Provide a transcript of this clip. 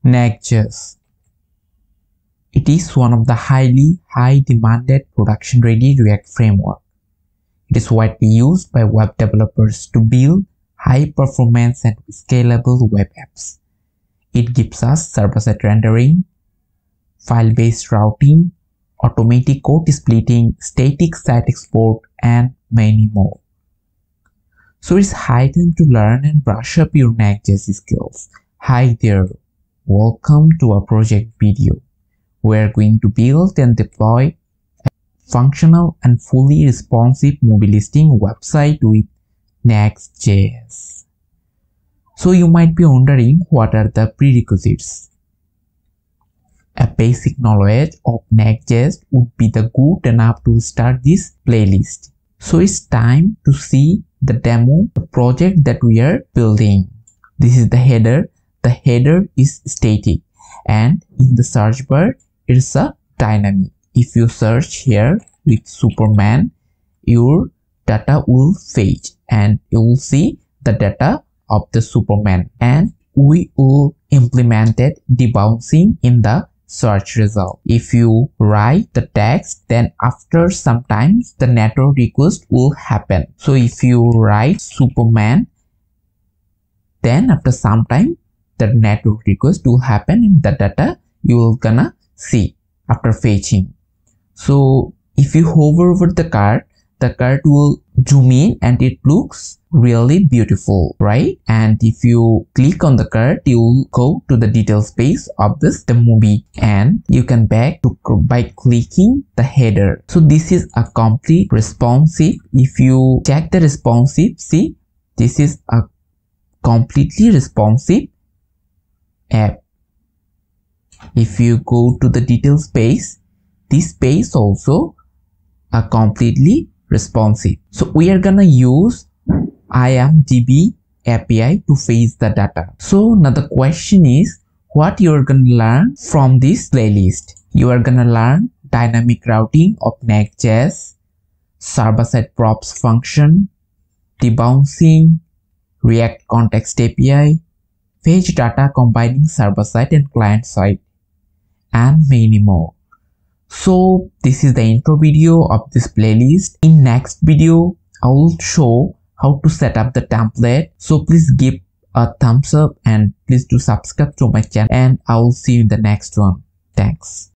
Next.js. It is one of the high demanded production-ready React framework. It is widely used by web developers to build high-performance and scalable web apps. It gives us server-side rendering, file-based routing, automatic code splitting, static site export, and many more. So it's high time to learn and brush up your Next.js skills. Hi there, welcome to our project video. We are going to build and deploy a functional and fully responsive movie listing website with Next.js. So you might be wondering, what are the prerequisites? A basic knowledge of Next.js would be the good enough to start this playlist. So it's time to see the demo, the project that we are building. This is the header. The header is static, and in the search bar it's a dynamic. If you search here with Superman, your data will fetch and you will see the data of the Superman, and we will implement it debouncing in the search result. If you write the text, then after some time the network request will happen. So if you write Superman, then after some time the network request will happen in the data you will gonna see after fetching. So if you hover over the card will zoom in and it looks really beautiful, right? And if you click on the card, you will go to the details page of the movie, and you can back to by clicking the header. So this is a complete responsive. If you check the responsive, see, this is a completely responsive app. If you go to the details page, this page also a completely responsive. So we are gonna use IAMDB API to fetch the data. So now the question is, what you are gonna learn from this playlist? You are gonna learn dynamic routing of Next.js, server-side props function, debouncing, React context API, fetch data combining server-side and client-side, and many more. So this is the intro video of this playlist. In next video, I will show how to set up the template. So please give a thumbs up and please do subscribe to my channel, and I will see you in the next one. Thanks.